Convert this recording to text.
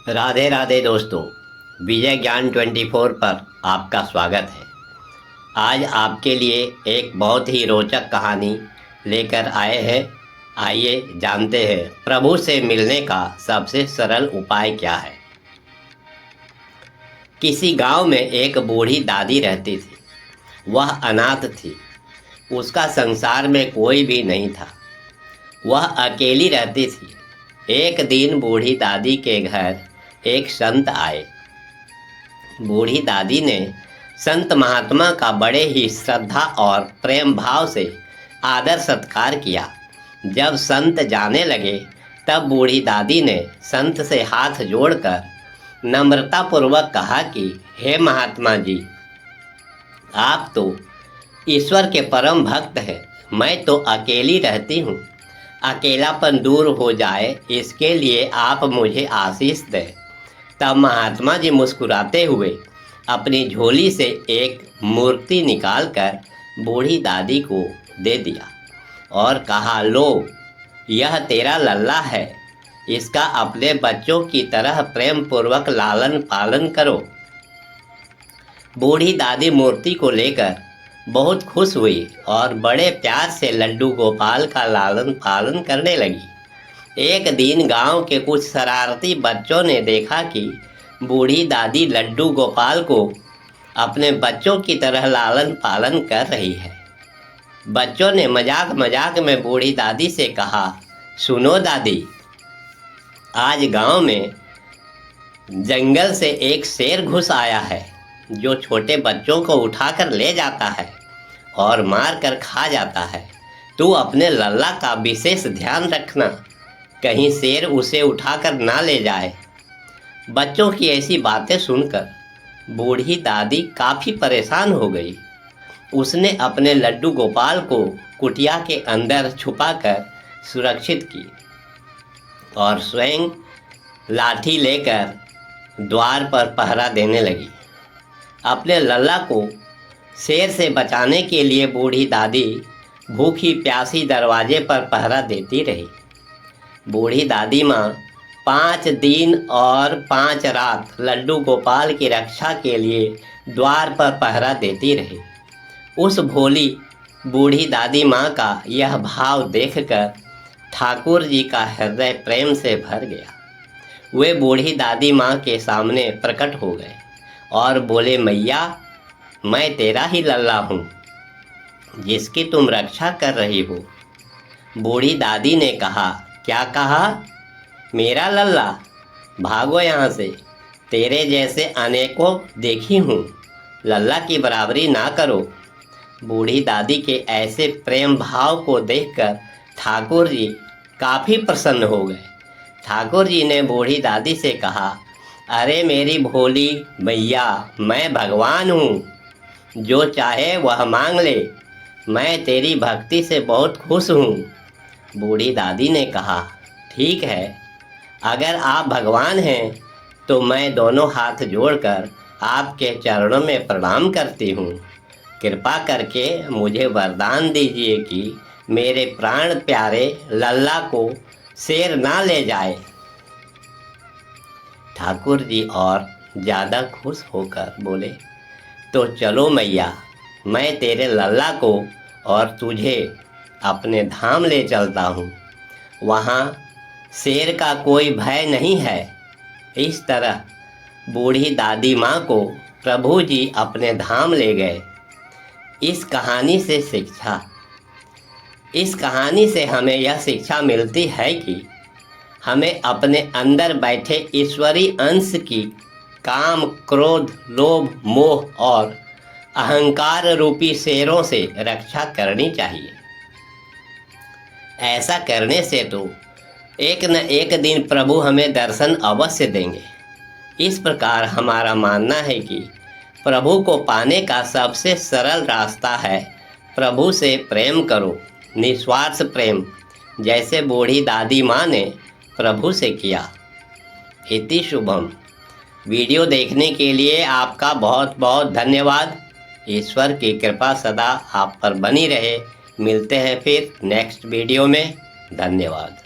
राधे राधे दोस्तों, विजय ज्ञान 24 पर आपका स्वागत है। आज आपके लिए एक बहुत ही रोचक कहानी लेकर आए हैं। आइए जानते हैं प्रभु से मिलने का सबसे सरल उपाय क्या है। किसी गांव में एक बूढ़ी दादी रहती थी। वह अनाथ थी। उसका संसार में कोई भी नहीं था। वह अकेली रहती थी। एक दिन बूढ़ी दादी के घर एक संत आए। बूढ़ी दादी ने संत महात्मा का बड़े ही श्रद्धा और प्रेम भाव से आदर सत्कार किया। जब संत जाने लगे तब बूढ़ी दादी ने संत से हाथ जोड़कर नम्रतापूर्वक कहा कि हे महात्मा जी, आप तो ईश्वर के परम भक्त हैं। मैं तो अकेली रहती हूँ। अकेलापन दूर हो जाए इसके लिए आप मुझे आशीष दें। तब महात्मा जी मुस्कुराते हुए अपनी झोली से एक मूर्ति निकालकर बूढ़ी दादी को दे दिया और कहा, लो, यह तेरा लल्ला है। इसका अपने बच्चों की तरह प्रेम पूर्वक लालन पालन करो। बूढ़ी दादी मूर्ति को लेकर बहुत खुश हुई और बड़े प्यार से लड्डू गोपाल का लालन पालन करने लगी। एक दिन गांव के कुछ शरारती बच्चों ने देखा कि बूढ़ी दादी लड्डू गोपाल को अपने बच्चों की तरह लालन पालन कर रही है। बच्चों ने मजाक मजाक में बूढ़ी दादी से कहा, सुनो दादी, आज गांव में जंगल से एक शेर घुस आया है जो छोटे बच्चों को उठाकर ले जाता है और मार कर खा जाता है। तू अपने लल्ला का विशेष ध्यान रखना, कहीं शेर उसे उठाकर ना ले जाए। बच्चों की ऐसी बातें सुनकर बूढ़ी दादी काफ़ी परेशान हो गई। उसने अपने लड्डू गोपाल को कुटिया के अंदर छुपाकर सुरक्षित की और स्वयं लाठी लेकर द्वार पर पहरा देने लगी। अपने लल्ला को शेर से बचाने के लिए बूढ़ी दादी भूखी प्यासी दरवाजे पर पहरा देती रही। बूढ़ी दादी माँ 5 दिन और 5 रात लड्डू गोपाल की रक्षा के लिए द्वार पर पहरा देती रही। उस भोली बूढ़ी दादी माँ का यह भाव देखकर ठाकुर जी का हृदय प्रेम से भर गया। वे बूढ़ी दादी माँ के सामने प्रकट हो गए और बोले, मैया, मैं तेरा ही लल्ला हूँ जिसकी तुम रक्षा कर रही हो। बूढ़ी दादी ने कहा, क्या कहा? मेरा लल्ला? भागो यहाँ से। तेरे जैसे अनेकों देखी हूँ। लल्ला की बराबरी ना करो। बूढ़ी दादी के ऐसे प्रेम भाव को देखकर ठाकुर जी काफ़ी प्रसन्न हो गए। ठाकुर जी ने बूढ़ी दादी से कहा, अरे मेरी भोली मैया, मैं भगवान हूँ। जो चाहे वह मांग ले। मैं तेरी भक्ति से बहुत खुश हूँ। बूढ़ी दादी ने कहा, ठीक है, अगर आप भगवान हैं तो मैं दोनों हाथ जोड़कर आपके चरणों में प्रणाम करती हूँ। कृपा करके मुझे वरदान दीजिए कि मेरे प्राण प्यारे लल्ला को शेर ना ले जाए। ठाकुर जी और ज़्यादा खुश होकर बोले, तो चलो मैया, मैं तेरे लल्ला को और तुझे अपने धाम ले चलता हूँ। वहाँ शेर का कोई भय नहीं है। इस तरह बूढ़ी दादी माँ को प्रभु जी अपने धाम ले गए। इस कहानी से हमें यह शिक्षा मिलती है कि हमें अपने अंदर बैठे ईश्वरी अंश की काम, क्रोध, लोभ, मोह और अहंकार रूपी शेरों से रक्षा करनी चाहिए। ऐसा करने से तो एक न एक दिन प्रभु हमें दर्शन अवश्य देंगे। इस प्रकार हमारा मानना है कि प्रभु को पाने का सबसे सरल रास्ता है प्रभु से प्रेम करो, निस्वार्थ प्रेम, जैसे बूढ़ी दादी माँ ने प्रभु से किया। इति शुभम। वीडियो देखने के लिए आपका बहुत बहुत धन्यवाद। ईश्वर की कृपा सदा आप पर बनी रहे। मिलते हैं फिर नेक्स्ट वीडियो में। धन्यवाद।